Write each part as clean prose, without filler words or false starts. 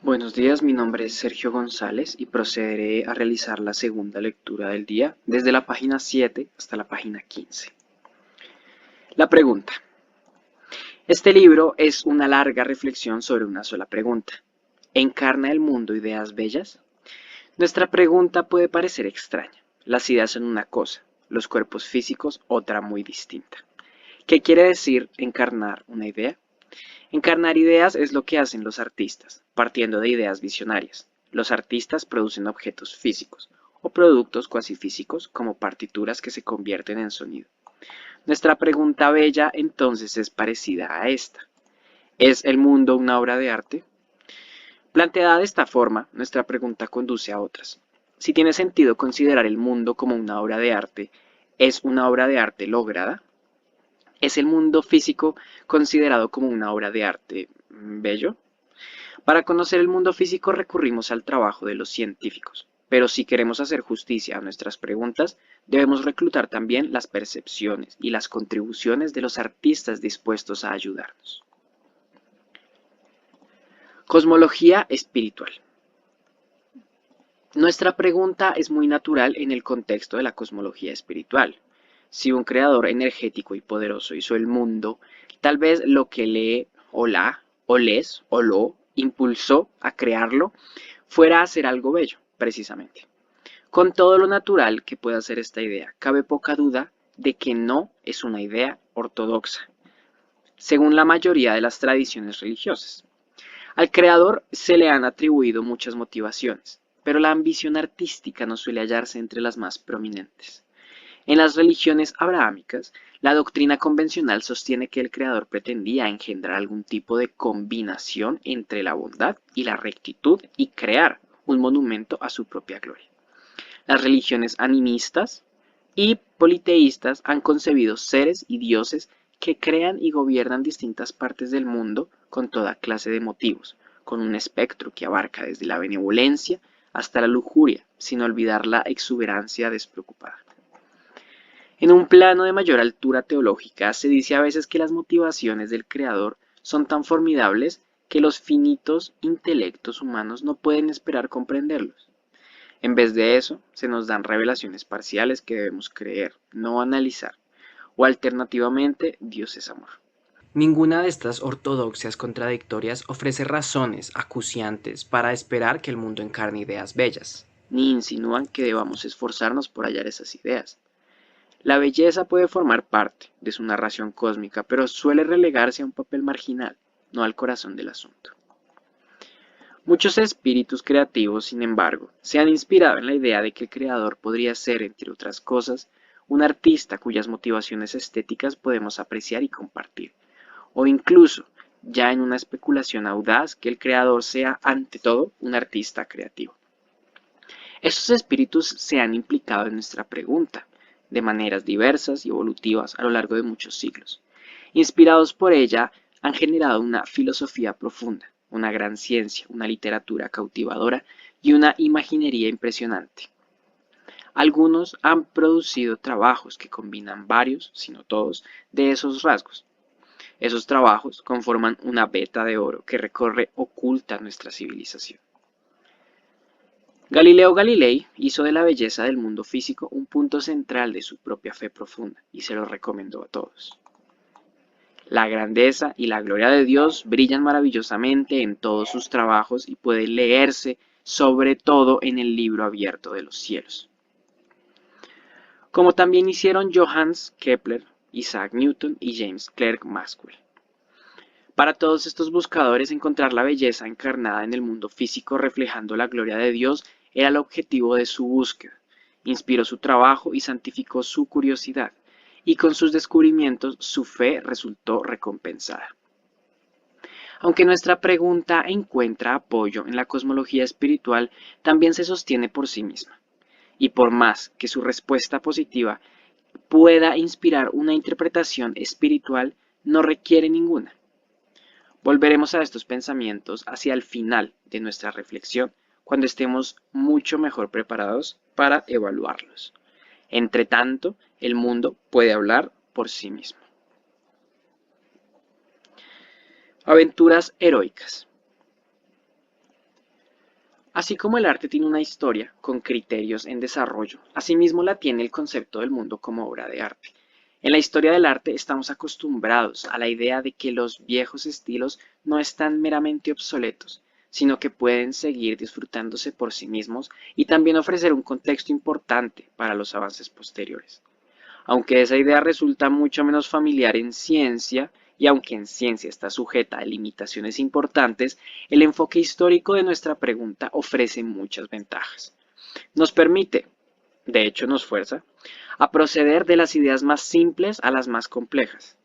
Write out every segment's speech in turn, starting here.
Buenos días, mi nombre es Sergio González y procederé a realizar la segunda lectura del día desde la página 7 hasta la página 15. La pregunta. Este libro es una larga reflexión sobre una sola pregunta. ¿Encarna el mundo ideas bellas? Nuestra pregunta puede parecer extraña. Las ideas son una cosa, los cuerpos físicos otra muy distinta. ¿Qué quiere decir encarnar una idea? Encarnar ideas es lo que hacen los artistas, partiendo de ideas visionarias. Los artistas producen objetos físicos o productos cuasi físicos como partituras que se convierten en sonido. Nuestra pregunta bella entonces es parecida a esta. ¿Es el mundo una obra de arte? Planteada de esta forma, nuestra pregunta conduce a otras. Si tiene sentido considerar el mundo como una obra de arte, ¿es una obra de arte lograda? ¿Es el mundo físico considerado como una obra de arte bello? Para conocer el mundo físico recurrimos al trabajo de los científicos, pero si queremos hacer justicia a nuestras preguntas, debemos reclutar también las percepciones y las contribuciones de los artistas dispuestos a ayudarnos. Cosmología espiritual. Nuestra pregunta es muy natural en el contexto de la cosmología espiritual. Si un creador energético y poderoso hizo el mundo, tal vez lo que le o la o les o lo impulsó a crearlo fuera a hacer algo bello, precisamente. Con todo lo natural que pueda ser esta idea, cabe poca duda de que no es una idea ortodoxa, según la mayoría de las tradiciones religiosas. Al creador se le han atribuido muchas motivaciones, pero la ambición artística no suele hallarse entre las más prominentes. En las religiones abrahámicas, la doctrina convencional sostiene que el creador pretendía engendrar algún tipo de combinación entre la bondad y la rectitud y crear un monumento a su propia gloria. Las religiones animistas y politeístas han concebido seres y dioses que crean y gobiernan distintas partes del mundo con toda clase de motivos, con un espectro que abarca desde la benevolencia hasta la lujuria, sin olvidar la exuberancia despreocupada. En un plano de mayor altura teológica, se dice a veces que las motivaciones del Creador son tan formidables que los finitos intelectos humanos no pueden esperar comprenderlos. En vez de eso, se nos dan revelaciones parciales que debemos creer, no analizar, o alternativamente, Dios es amor. Ninguna de estas ortodoxias contradictorias ofrece razones acuciantes para esperar que el mundo encarne ideas bellas, ni insinúan que debamos esforzarnos por hallar esas ideas. La belleza puede formar parte de su narración cósmica, pero suele relegarse a un papel marginal, no al corazón del asunto. Muchos espíritus creativos, sin embargo, se han inspirado en la idea de que el creador podría ser, entre otras cosas, un artista cuyas motivaciones estéticas podemos apreciar y compartir, o incluso, ya en una especulación audaz, que el creador sea, ante todo, un artista creativo. Estos espíritus se han implicado en nuestra pregunta, de maneras diversas y evolutivas a lo largo de muchos siglos. Inspirados por ella, han generado una filosofía profunda, una gran ciencia, una literatura cautivadora y una imaginería impresionante. Algunos han producido trabajos que combinan varios, si no todos, de esos rasgos. Esos trabajos conforman una veta de oro que recorre oculta nuestra civilización. Galileo Galilei hizo de la belleza del mundo físico un punto central de su propia fe profunda y se lo recomendó a todos. La grandeza y la gloria de Dios brillan maravillosamente en todos sus trabajos y pueden leerse sobre todo en el libro abierto de los cielos. Como también hicieron Johannes Kepler, Isaac Newton y James Clerk Maxwell. Para todos estos buscadores, encontrar la belleza encarnada en el mundo físico reflejando la gloria de Dios era el objetivo de su búsqueda. Inspiró su trabajo y santificó su curiosidad, y con sus descubrimientos su fe resultó recompensada. Aunque nuestra pregunta encuentra apoyo en la cosmología espiritual, también se sostiene por sí misma. Y por más que su respuesta positiva pueda inspirar una interpretación espiritual, no requiere ninguna. Volveremos a estos pensamientos hacia el final de nuestra reflexión, cuando estemos mucho mejor preparados para evaluarlos. Entre tanto, el mundo puede hablar por sí mismo. Aventuras heroicas. Así como el arte tiene una historia con criterios en desarrollo, asimismo la tiene el concepto del mundo como obra de arte. En la historia del arte estamos acostumbrados a la idea de que los viejos estilos no están meramente obsoletos, sino que pueden seguir disfrutándose por sí mismos y también ofrecer un contexto importante para los avances posteriores. Aunque esa idea resulta mucho menos familiar en ciencia, y aunque en ciencia está sujeta a limitaciones importantes, el enfoque histórico de nuestra pregunta ofrece muchas ventajas. Nos permite, de hecho nos fuerza, a proceder de las ideas más simples a las más complejas,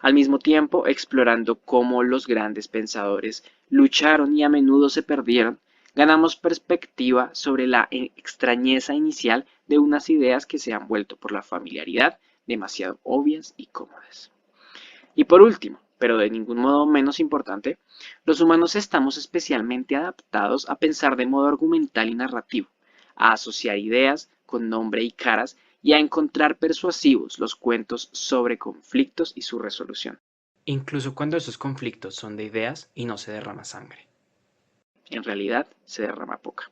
al mismo tiempo explorando cómo los grandes pensadores lucharon y a menudo se perdieron. Ganamos perspectiva sobre la extrañeza inicial de unas ideas que se han vuelto por la familiaridad demasiado obvias y cómodas. Y por último, pero de ningún modo menos importante, los humanos estamos especialmente adaptados a pensar de modo argumental y narrativo, a asociar ideas con nombre y caras y a encontrar persuasivos los cuentos sobre conflictos y su resolución. Incluso cuando esos conflictos son de ideas y no se derrama sangre. En realidad, se derrama poca.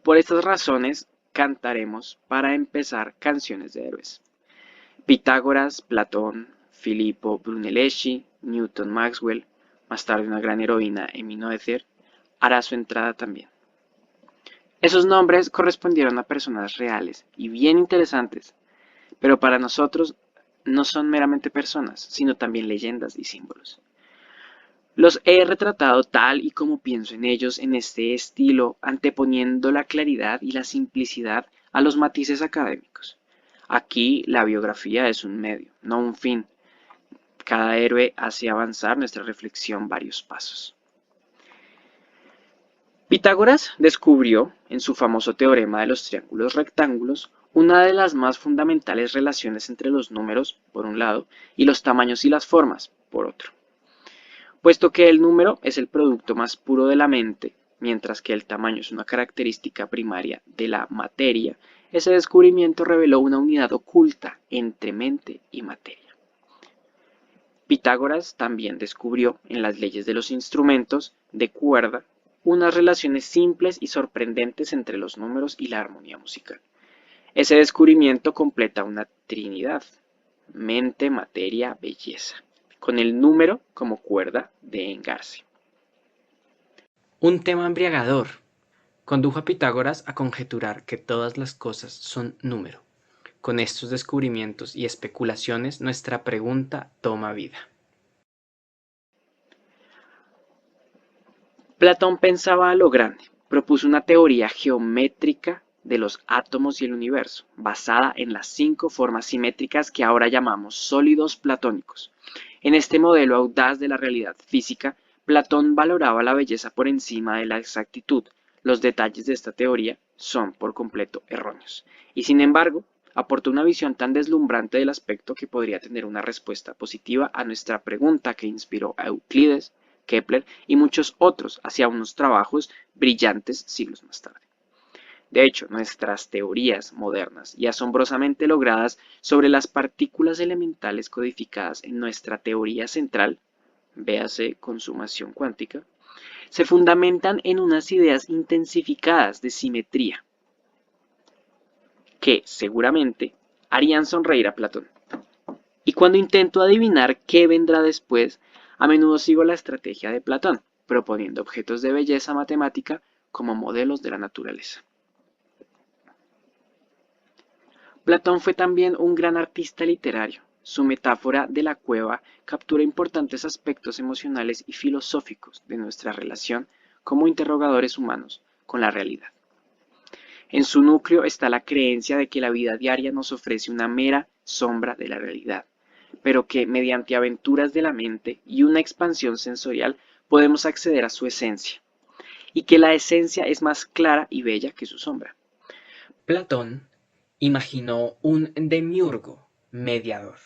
Por estas razones, cantaremos para empezar canciones de héroes. Pitágoras, Platón, Filippo Brunelleschi, Newton Maxwell, más tarde una gran heroína, Emmy Noether, hará su entrada también. Esos nombres correspondieron a personas reales y bien interesantes, pero para nosotros no son meramente personas, sino también leyendas y símbolos. Los he retratado tal y como pienso en ellos en este estilo, anteponiendo la claridad y la simplicidad a los matices académicos. Aquí la biografía es un medio, no un fin. Cada héroe hace avanzar nuestra reflexión varios pasos. Pitágoras descubrió, en su famoso teorema de los triángulos rectángulos, una de las más fundamentales relaciones entre los números, por un lado, y los tamaños y las formas, por otro. Puesto que el número es el producto más puro de la mente, mientras que el tamaño es una característica primaria de la materia, ese descubrimiento reveló una unidad oculta entre mente y materia. Pitágoras también descubrió en las leyes de los instrumentos de cuerda unas relaciones simples y sorprendentes entre los números y la armonía musical. Ese descubrimiento completa una trinidad: mente, materia, belleza, con el número como cuerda de engarce. Un tema embriagador condujo a Pitágoras a conjeturar que todas las cosas son número. Con estos descubrimientos y especulaciones, nuestra pregunta toma vida. Platón pensaba a lo grande, propuso una teoría geométrica de los átomos y el universo, basada en las 5 formas simétricas que ahora llamamos sólidos platónicos. En este modelo audaz de la realidad física, Platón valoraba la belleza por encima de la exactitud. Los detalles de esta teoría son por completo erróneos, y sin embargo, aportó una visión tan deslumbrante del aspecto que podría tener una respuesta positiva a nuestra pregunta que inspiró a Euclides, Kepler y muchos otros hacia unos trabajos brillantes siglos más tarde. De hecho, nuestras teorías modernas y asombrosamente logradas sobre las partículas elementales codificadas en nuestra teoría central, véase consumación cuántica, se fundamentan en unas ideas intensificadas de simetría, que seguramente harían sonreír a Platón. Y cuando intento adivinar qué vendrá después, a menudo sigo la estrategia de Platón, proponiendo objetos de belleza matemática como modelos de la naturaleza. Platón fue también un gran artista literario. Su metáfora de la cueva captura importantes aspectos emocionales y filosóficos de nuestra relación como interrogadores humanos con la realidad. En su núcleo está la creencia de que la vida diaria nos ofrece una mera sombra de la realidad, pero que mediante aventuras de la mente y una expansión sensorial podemos acceder a su esencia, y que la esencia es más clara y bella que su sombra. Platón imaginó un demiurgo mediador.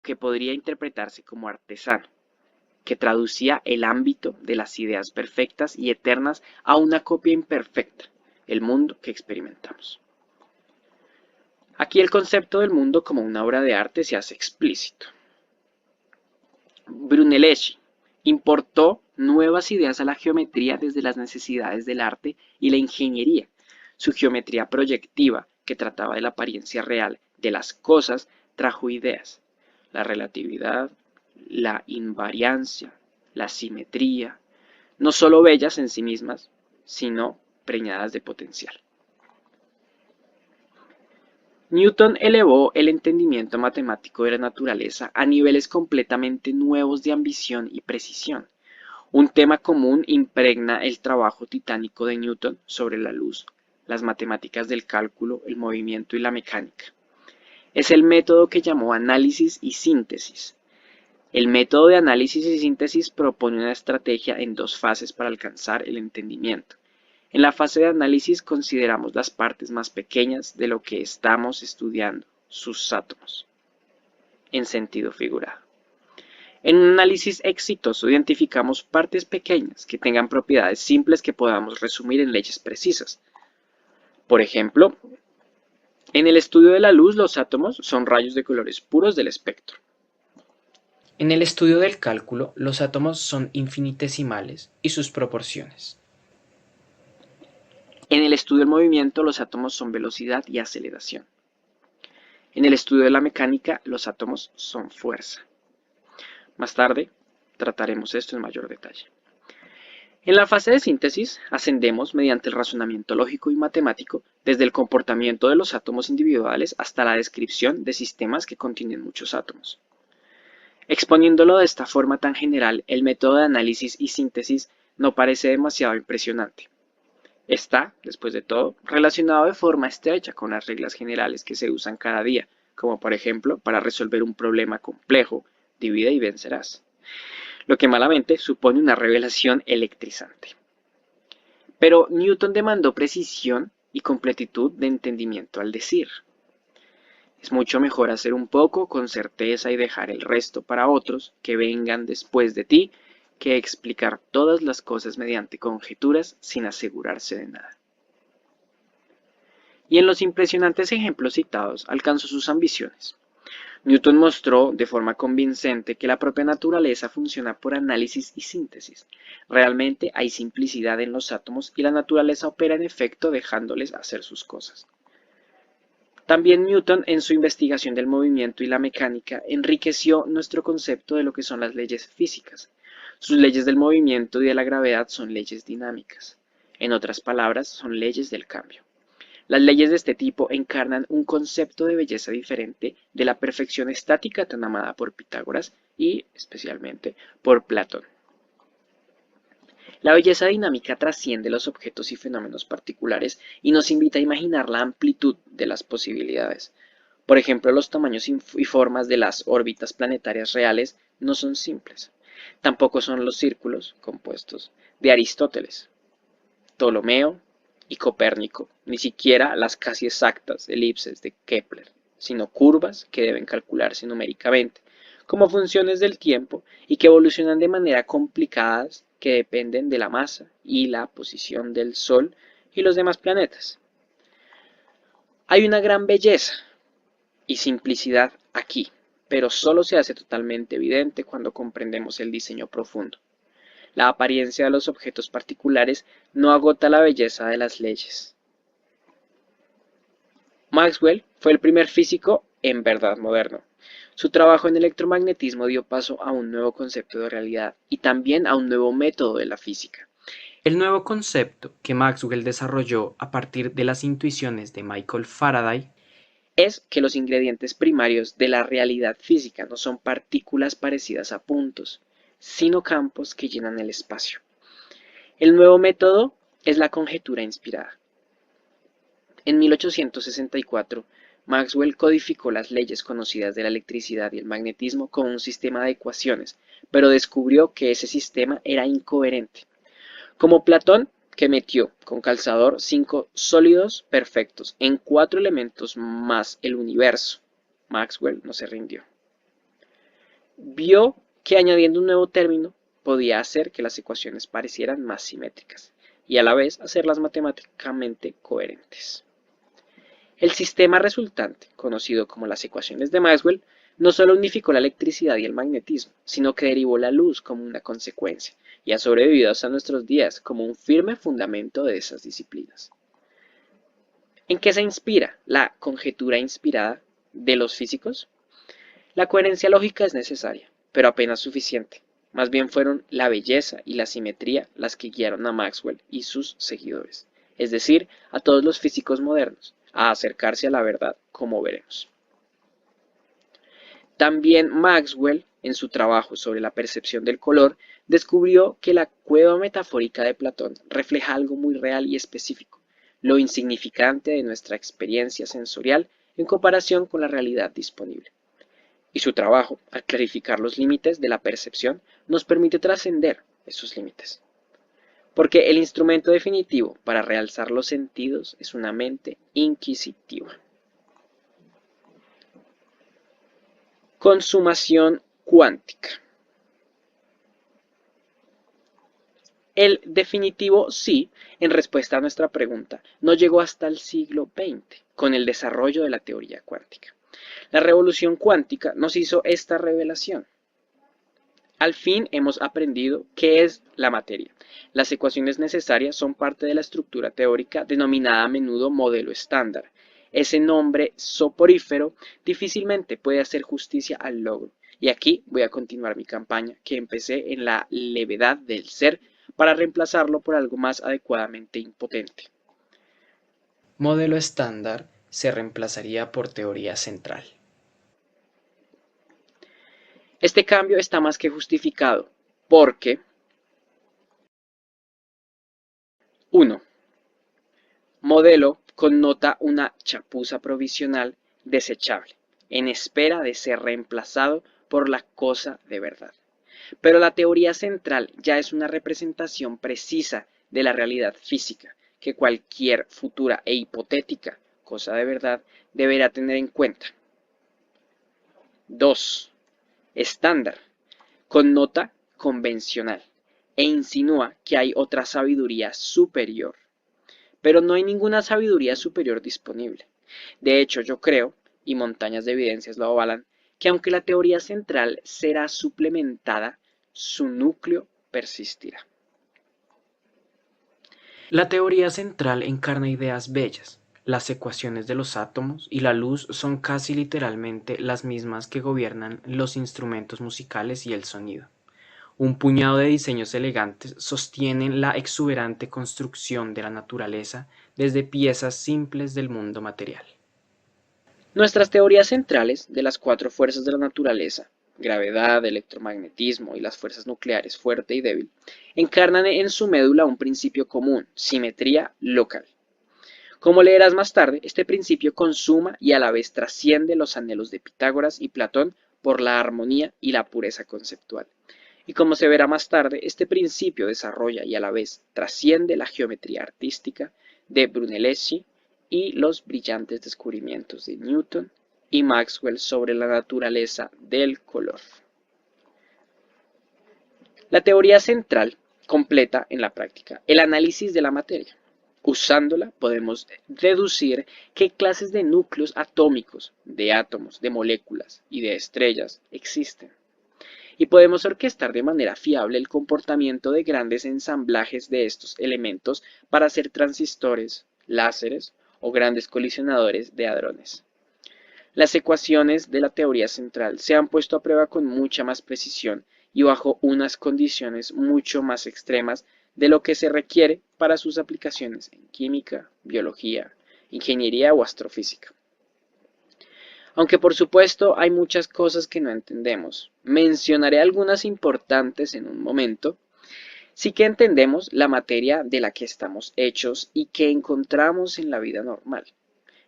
Que podría interpretarse como artesano, que traducía el ámbito de las ideas perfectas y eternas a una copia imperfecta, el mundo que experimentamos. Aquí el concepto del mundo como una obra de arte se hace explícito. Brunelleschi importó nuevas ideas a la geometría desde las necesidades del arte y la ingeniería. Su geometría proyectiva, que trataba de la apariencia real de las cosas, trajo ideas: la relatividad, la invariancia, la simetría, no solo bellas en sí mismas, sino preñadas de potencial. Newton elevó el entendimiento matemático de la naturaleza a niveles completamente nuevos de ambición y precisión. Un tema común impregna el trabajo titánico de Newton sobre la luz, las matemáticas del cálculo, el movimiento y la mecánica. Es el método que llamó análisis y síntesis. El método de análisis y síntesis propone una estrategia en dos fases para alcanzar el entendimiento. En la fase de análisis consideramos las partes más pequeñas de lo que estamos estudiando, sus átomos, en sentido figurado. En un análisis exitoso identificamos partes pequeñas que tengan propiedades simples que podamos resumir en leyes precisas. Por ejemplo, en el estudio de la luz, los átomos son rayos de colores puros del espectro. En el estudio del cálculo, los átomos son infinitesimales y sus proporciones. En el estudio del movimiento, los átomos son velocidad y aceleración. En el estudio de la mecánica, los átomos son fuerza. Más tarde, trataremos esto en mayor detalle. En la fase de síntesis, ascendemos mediante el razonamiento lógico y matemático desde el comportamiento de los átomos individuales hasta la descripción de sistemas que contienen muchos átomos. Exponiéndolo de esta forma tan general, el método de análisis y síntesis no parece demasiado impresionante. Está, después de todo, relacionado de forma estrecha con las reglas generales que se usan cada día, como por ejemplo, para resolver un problema complejo, divide y vencerás, lo que malamente supone una revelación electrizante. Pero Newton demandó precisión y completitud de entendimiento al decir: es mucho mejor hacer un poco con certeza y dejar el resto para otros que vengan después de ti, que explicar todas las cosas mediante conjeturas sin asegurarse de nada. Y en los impresionantes ejemplos citados alcanzó sus ambiciones. Newton mostró de forma convincente que la propia naturaleza funciona por análisis y síntesis. Realmente hay simplicidad en los átomos y la naturaleza opera en efecto dejándoles hacer sus cosas. También Newton, en su investigación del movimiento y la mecánica, enriqueció nuestro concepto de lo que son las leyes físicas. Sus leyes del movimiento y de la gravedad son leyes dinámicas. En otras palabras, son leyes del cambio. Las leyes de este tipo encarnan un concepto de belleza diferente de la perfección estática tan amada por Pitágoras y, especialmente, por Platón. La belleza dinámica trasciende los objetos y fenómenos particulares y nos invita a imaginar la amplitud de las posibilidades. Por ejemplo, los tamaños y formas de las órbitas planetarias reales no son simples. Tampoco son los círculos compuestos de Aristóteles, Ptolomeo y Copérnico, ni siquiera las casi exactas elipses de Kepler, sino curvas que deben calcularse numéricamente como funciones del tiempo y que evolucionan de manera complicadas que dependen de la masa y la posición del Sol y los demás planetas. Hay una gran belleza y simplicidad aquí, pero solo se hace totalmente evidente cuando comprendemos el diseño profundo. La apariencia de los objetos particulares no agota la belleza de las leyes. Maxwell fue el primer físico en verdad moderno. Su trabajo en electromagnetismo dio paso a un nuevo concepto de realidad y también a un nuevo método de la física. El nuevo concepto que Maxwell desarrolló a partir de las intuiciones de Michael Faraday Es que los ingredientes primarios de la realidad física no son partículas parecidas a puntos, sino campos que llenan el espacio. El nuevo método es la conjetura inspirada. En 1864, Maxwell codificó las leyes conocidas de la electricidad y el magnetismo como un sistema de ecuaciones, pero descubrió que ese sistema era incoherente. Como Platón, que metió con calzador 5 sólidos perfectos en 4 elementos más el universo, Maxwell no se rindió. Vio que añadiendo un nuevo término podía hacer que las ecuaciones parecieran más simétricas y a la vez hacerlas matemáticamente coherentes. El sistema resultante, conocido como las ecuaciones de Maxwell, No solo unificó la electricidad y el magnetismo, sino que derivó la luz como una consecuencia, y ha sobrevivido hasta nuestros días como un firme fundamento de esas disciplinas. ¿En qué se inspira la conjetura inspirada de los físicos? La coherencia lógica es necesaria, pero apenas suficiente. Más bien fueron la belleza y la simetría las que guiaron a Maxwell y sus seguidores, es decir, a todos los físicos modernos, a acercarse a la verdad, como veremos. También Maxwell, en su trabajo sobre la percepción del color, descubrió que la cueva metafórica de Platón refleja algo muy real y específico, lo insignificante de nuestra experiencia sensorial en comparación con la realidad disponible. Y su trabajo, al clarificar los límites de la percepción, nos permite trascender esos límites. Porque el instrumento definitivo para realzar los sentidos es una mente inquisitiva. Consumación cuántica. El definitivo sí, en respuesta a nuestra pregunta, no llegó hasta el siglo XX, con el desarrollo de la teoría cuántica. La revolución cuántica nos hizo esta revelación. Al fin hemos aprendido qué es la materia. Las ecuaciones necesarias son parte de la estructura teórica denominada a menudo modelo estándar. Ese nombre soporífero difícilmente puede hacer justicia al logro. Y aquí voy a continuar mi campaña que empecé en la levedad del ser para reemplazarlo por algo más adecuadamente impotente. Modelo estándar se reemplazaría por teoría central. Este cambio está más que justificado porque 1. Modelo connota una chapuza provisional desechable, en espera de ser reemplazado por la cosa de verdad. Pero la teoría central ya es una representación precisa de la realidad física que cualquier futura e hipotética cosa de verdad deberá tener en cuenta. 2. Estándar. Connota convencional e insinúa que hay otra sabiduría superior. Pero no hay ninguna sabiduría superior disponible. De hecho, yo creo, y montañas de evidencias lo avalan, que aunque la teoría central será suplementada, su núcleo persistirá. La teoría central encarna ideas bellas. Las ecuaciones de los átomos y la luz son casi literalmente las mismas que gobiernan los instrumentos musicales y el sonido. Un puñado de diseños elegantes sostienen la exuberante construcción de la naturaleza desde piezas simples del mundo material. Nuestras teorías centrales de las cuatro fuerzas de la naturaleza, gravedad, electromagnetismo y las fuerzas nucleares fuerte y débil, encarnan en su médula un principio común, simetría local. Como leerás más tarde, este principio consuma y a la vez trasciende los anhelos de Pitágoras y Platón por la armonía y la pureza conceptual. Y como se verá más tarde, este principio desarrolla y a la vez trasciende la geometría artística de Brunelleschi y los brillantes descubrimientos de Newton y Maxwell sobre la naturaleza del color. La teoría central completa en la práctica el análisis de la materia. Usándola podemos deducir qué clases de núcleos atómicos, de átomos, de moléculas y de estrellas existen. Y podemos orquestar de manera fiable el comportamiento de grandes ensamblajes de estos elementos para hacer transistores, láseres o grandes colisionadores de hadrones. Las ecuaciones de la teoría central se han puesto a prueba con mucha más precisión y bajo unas condiciones mucho más extremas de lo que se requiere para sus aplicaciones en química, biología, ingeniería o astrofísica. Aunque por supuesto hay muchas cosas que no entendemos, mencionaré algunas importantes en un momento. Sí que entendemos la materia de la que estamos hechos y que encontramos en la vida normal,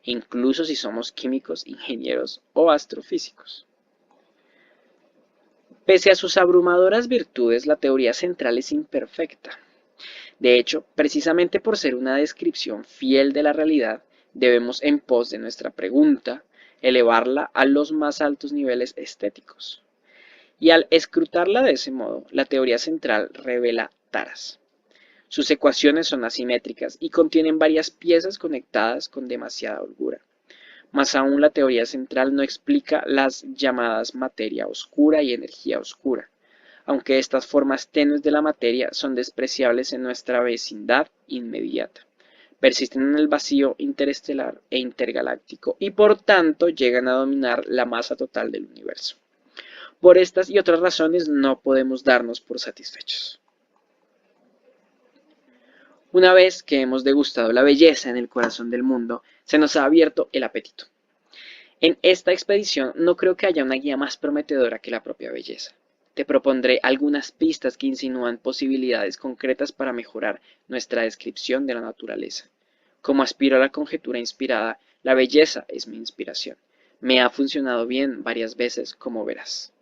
incluso si somos químicos, ingenieros o astrofísicos. Pese a sus abrumadoras virtudes, la teoría central es imperfecta. De hecho, precisamente por ser una descripción fiel de la realidad, debemos en pos de nuestra pregunta elevarla a los más altos niveles estéticos. Y al escrutarla de ese modo, la teoría central revela taras. Sus ecuaciones son asimétricas y contienen varias piezas conectadas con demasiada holgura. Más aún, la teoría central no explica las llamadas materia oscura y energía oscura, aunque estas formas tenues de la materia son despreciables en nuestra vecindad inmediata. Persisten en el vacío interestelar e intergaláctico y por tanto llegan a dominar la masa total del universo. Por estas y otras razones no podemos darnos por satisfechos. Una vez que hemos degustado la belleza en el corazón del mundo, se nos ha abierto el apetito. En esta expedición no creo que haya una guía más prometedora que la propia belleza. Te propondré algunas pistas que insinúan posibilidades concretas para mejorar nuestra descripción de la naturaleza. Como aspiro a la conjetura inspirada, la belleza es mi inspiración. Me ha funcionado bien varias veces, como verás.